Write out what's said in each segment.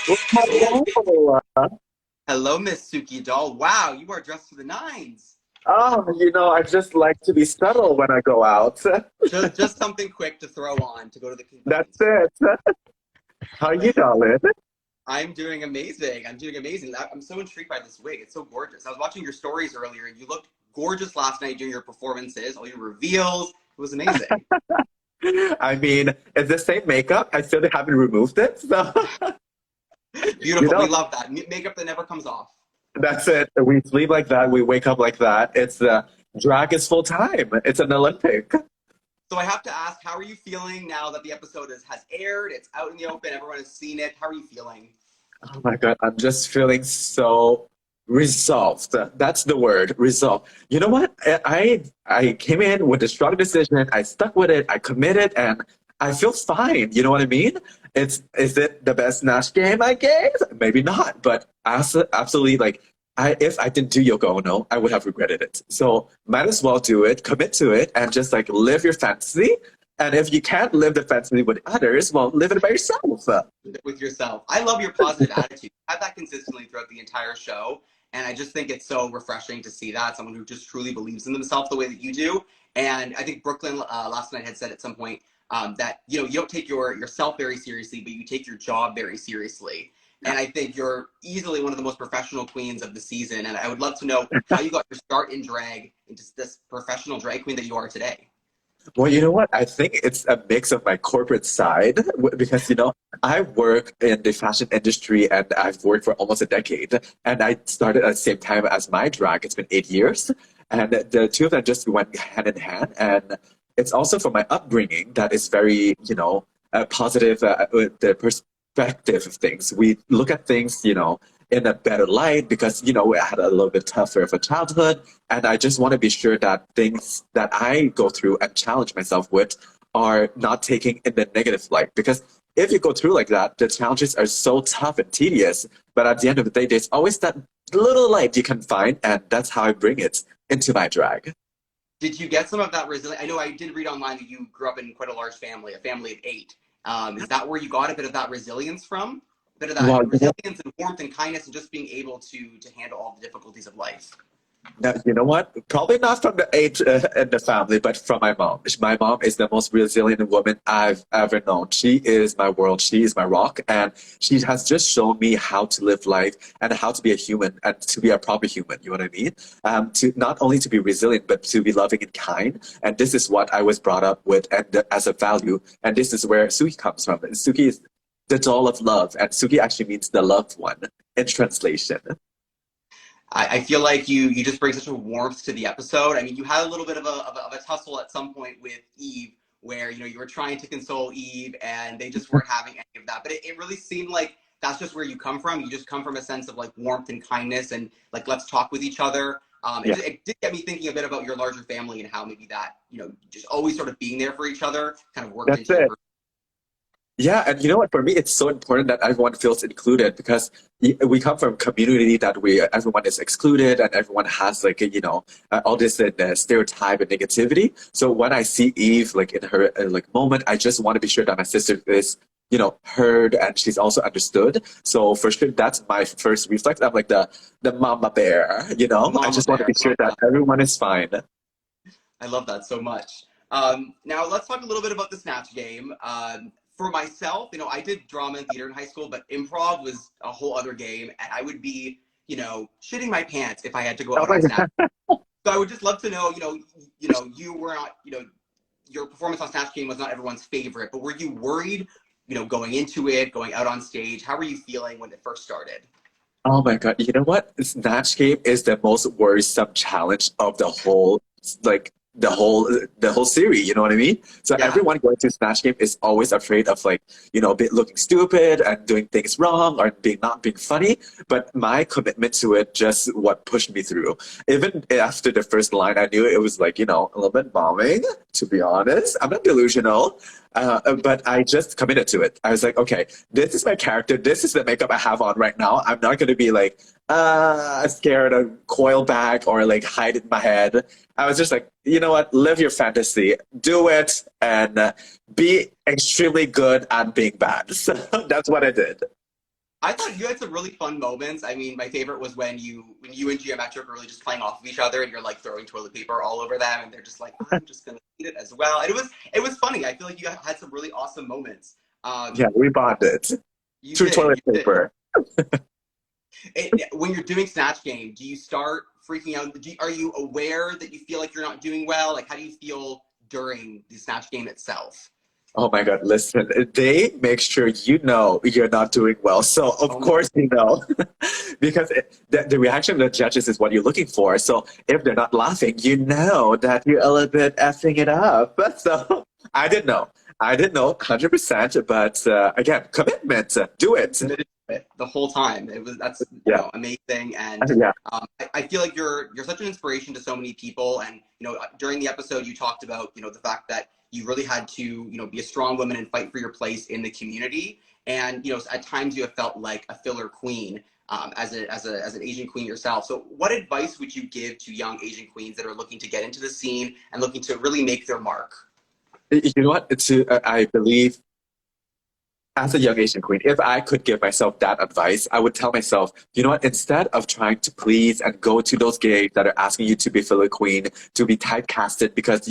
Well, hello. Hello, Miss Suki doll. Wow, you are dressed to the nines. I just like to be subtle when I go out. Just something quick to throw on to go to the That's convenience store. it. How you darling? I'm doing amazing. I'm doing amazing. I'm so intrigued by this wig. It's so gorgeous. I was watching your stories earlier, and you looked gorgeous last night doing your performances, all your reveals. It was amazing. I mean, it's the same makeup. I still haven't removed it. So, you Beautiful. We know, love that. Makeup that never comes off. that's it. We sleep like that. We wake up like that. It's drag is full time. It's an Olympic. So I have to ask, how are you feeling now that the episode has aired? It's out in the open. Everyone has seen it. How are you feeling? Oh my God, I'm just feeling so resolved. That's the word, resolved. You know what? I came in with a strong decision. I stuck with it. I committed, and I feel fine. You know what I mean? Is it the best Nash game I gave? Maybe not, but absolutely like. If I didn't do Yoko Ono, I would have regretted it. So might as well do it, commit to it, and just like live your fantasy. And if you can't live the fantasy with others, well, live it by yourself. With yourself. I love your positive attitude. You have that consistently throughout the entire show. And I just think it's so refreshing to see that someone who just truly believes in themselves the way that you do. And I think Brooklyn last night had said at some point that you don't take yourself very seriously, but you take your job very seriously. And I think you're easily one of the most professional queens of the season. And I would love to know how you got your start in drag into this professional drag queen that you are today. Well, you know what? I think it's a mix of my corporate side because, I work in the fashion industry and I've worked for almost a decade. And I started at the same time as my drag. It's been 8 years. And the two of them just went hand in hand. And it's also from my upbringing that is very, positive, the perspective of things. We look at things, in a better light because, I had a little bit tougher of a childhood. And I just want to be sure that things that I go through and challenge myself with are not taking in the negative light. Because if you go through like that, the challenges are so tough and tedious. But at the end of the day, there's always that little light you can find. And that's how I bring it into my drag. Did you get some of that resilience? I know I did read online that you grew up in quite a large family, a family of eight. Is that where you got a bit of that resilience from? A bit of that Well, resilience and warmth and kindness and just being able to handle all the difficulties of life? now, you know what? Probably not from the age in the family, but from my mom. My mom is the most resilient woman I've ever known. She is my world. She is my rock. And she has just shown me how to live life and how to be a human and to be a proper human. You know what I mean? To not only to be resilient, but to be loving and kind. And this is what I was brought up with and as a value. And this is where Suki comes from. And Suki is the doll of love. And Suki actually means the loved one in translation. I feel like you just bring such a warmth to the episode. I mean, you had a little bit of a tussle at some point with Eve, where you were trying to console Eve, and they just weren't having any of that. But it really seemed like that's just where you come from. You just come from a sense of like warmth and kindness, and like let's talk with each other. Yeah, It did get me thinking a bit about your larger family and how maybe that just always sort of being there for each other kind of worked that's into your it. Yeah, and you know what? For me, it's so important that everyone feels included because we come from a community that we everyone is excluded and everyone has like all this stereotype and negativity. So when I see Eve like in her like moment, I just want to be sure that my sister is heard and she's also understood. So for sure, that's my first reflex. I'm like the mama bear. I mama just want to bear. be sure Love that that. everyone is fine. I love that so much. Now let's talk a little bit about the Snatch game. For myself, I did drama and theater in high school, but improv was a whole other game, and I would be, shitting my pants if I had to go Oh out my on Snatch. God. So I would just love to know, you were not, your performance on Snatch Game was not everyone's favorite, but were you worried, going into it, going out on stage? How were you feeling when it first started? Oh my God. You know what? Snatch Game is the most worrisome challenge of like the whole series, you know what I mean? So Yeah. everyone going to Snatch Game is always afraid of like, looking stupid and doing things wrong or being not being funny. But my commitment to it just what pushed me through. Even after the first line, I knew it was like, a little bit bombing, to be honest. I'm not delusional. But I just committed to it. I was like, okay, this is my character. This is the makeup I have on right now. I'm not going to be like, scared or coil back or like hide in my head. I was just like, you know what? Live your fantasy, do it, and be extremely good at being bad. So that's what I did. I thought you had some really fun moments. I mean, my favorite was when you and Geometric were really just playing off of each other, and you're like throwing toilet paper all over them, and they're just like, I'm just gonna eat it as well. And it was funny. I feel like you had some really awesome moments. Yeah, we bonded You through did, toilet you did. paper. When you're doing Snatch Game, do you start freaking out? Are you aware that you feel like you're not doing well? Like, how do you feel during the Snatch Game itself? Oh my God, listen, they make sure you know you're not doing well. So, of Oh my, course, you know, because the reaction of the judges is what you're looking for. So, if they're not laughing, you know that you're a little bit effing it up. So, I didn't know. I didn't know 100%, but again, commitment, do it. committed to it the whole time. That's Yeah, amazing, and yeah. I feel like you're such an inspiration to so many people. And during the episode, you talked about the fact that you really had to be a strong woman and fight for your place in the community. And at times you have felt like a filler queen. As an Asian queen yourself. So what advice would you give to young Asian queens that are looking to get into the scene and looking to really make their mark? You know what? I believe as a young Asian queen, if I could give myself that advice, I would tell myself, you know what, instead of trying to please and go to those gays that are asking you to be filler queen, to be typecasted because,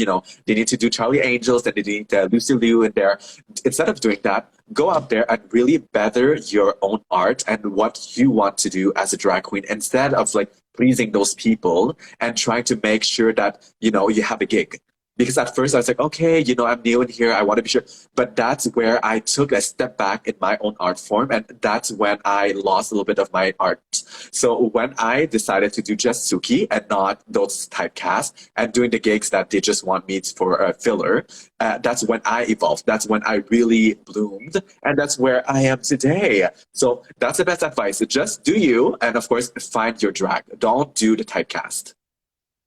they need to do Charlie Angels and they need Lucy Liu in there. Instead of doing that, go out there and really better your own art and what you want to do as a drag queen instead of like pleasing those people and trying to make sure that, you have a gig. Because at first I was like, okay, I'm new in here, I want to be sure. But that's where I took a step back in my own art form. And that's when I lost a little bit of my art. So when I decided to do just Suki and not those typecasts and doing the gigs that they just want me for a filler, that's when I evolved. That's when I really bloomed. And that's where I am today. So that's the best advice. Just do you. And of course, find your drag. Don't do the typecast.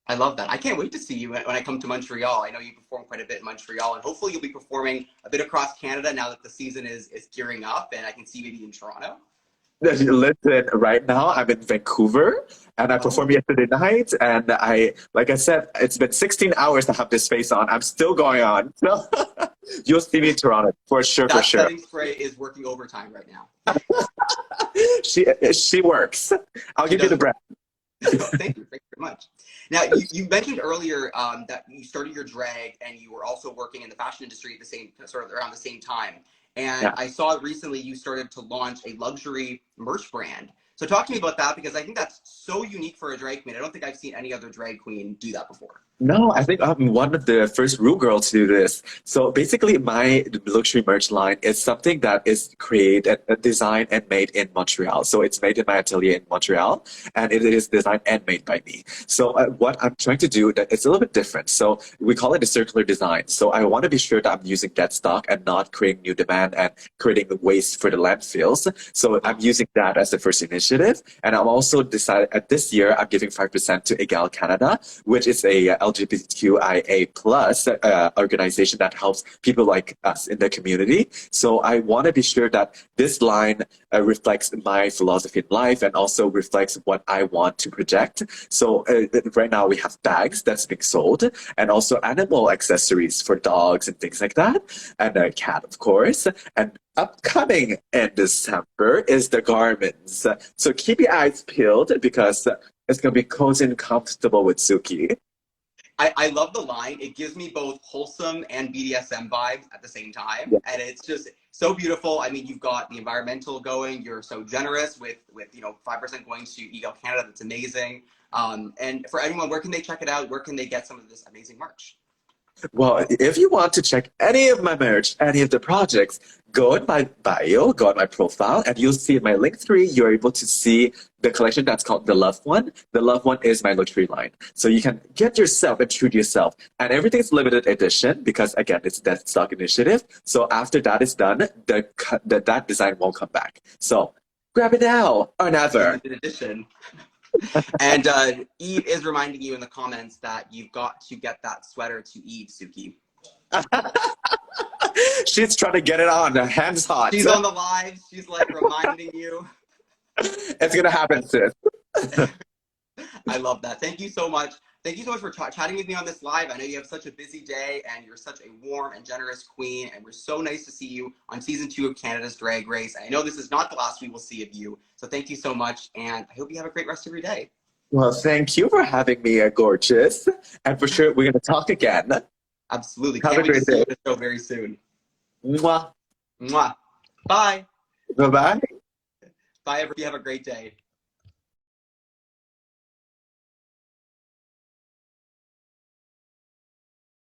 I love that. I can't wait to see you when I come to Montreal. I know you perform quite a bit in Montreal, and hopefully you'll be performing a bit across Canada now that the season is gearing up, and I can see maybe in Toronto. Listen, right now I'm in Vancouver and I Oh, performed yesterday night and like I said, it's been 16 hours to have this face on. I'm still going on. So you'll see me in Toronto for sure, for that sure. setting spray is working overtime right now. She works. I'll She give you does. the breath. Thank you. Thank you very much. Now, you mentioned earlier that you started your drag and you were also working in the fashion industry at the same sort of around the same time. And Yeah. I saw recently you started to launch a luxury merch brand. So talk to me about that because I think that's so unique for a drag queen. I don't think I've seen any other drag queen do that before. No, I think I'm one of the first Rue girls to do this. So basically, my luxury merch line is something that is created, designed, and made in Montreal. So it's made in my atelier in Montreal, and it is designed and made by me. So what I'm trying to do, that it's a little bit different. So we call it a circular design. So I want to be sure that I'm using dead stock and not creating new demand and creating the waste for the landfills. So I'm using that as the first initiative, and I'm also decided this year I'm giving 5% to Egal Canada, which is a LGBTQIA plus organization that helps people like us in the community. So I want to be sure that this line reflects my philosophy in life and also reflects what I want to project. So right now we have bags that's being sold and also animal accessories for dogs and things like that. And a cat, of course. And upcoming in December is the garments. So keep your eyes peeled because it's going to be cozy and comfortable with Suki. I love the line. It gives me both wholesome and BDSM vibes at the same time. Yeah. And it's just so beautiful. I mean, you've got the environmental going. You're so generous with 5% going to Eagle Canada. That's amazing. And for anyone, where can they check it out? Where can they get some of this amazing merch? Well, if you want to check any of my merch, any of the projects, go in my bio, go on my profile, and you'll see in my link tree, you're able to see the collection that's called The Love One. The Love One is my luxury line. So you can get yourself and treat yourself. And everything's limited edition because, again, it's a dead stock initiative. So after that is done, that design won't come back. So grab it now or never. Limited edition. And Eve is reminding you in the comments that you've got to get that sweater to Eve, Suki. She's trying to get it on. Her hands hot. She's on the live. She's like reminding you. It's going to happen, sis. I love that. Thank you so much. Thank you so much for chatting with me on this live. I know you have such a busy day and you're such a warm and generous queen. And we're so nice to see you on season 2 of Canada's Drag Race. And I know this is not the last we will see of you. So thank you so much. And I hope you have a great rest of your day. Well, thank you for having me, gorgeous. And for sure, we're going to talk again. Absolutely. Have Can't a wait to great see you day. on the show very soon. Mwah. Mwah. Bye. Bye-bye. Bye, everybody. Have a great day.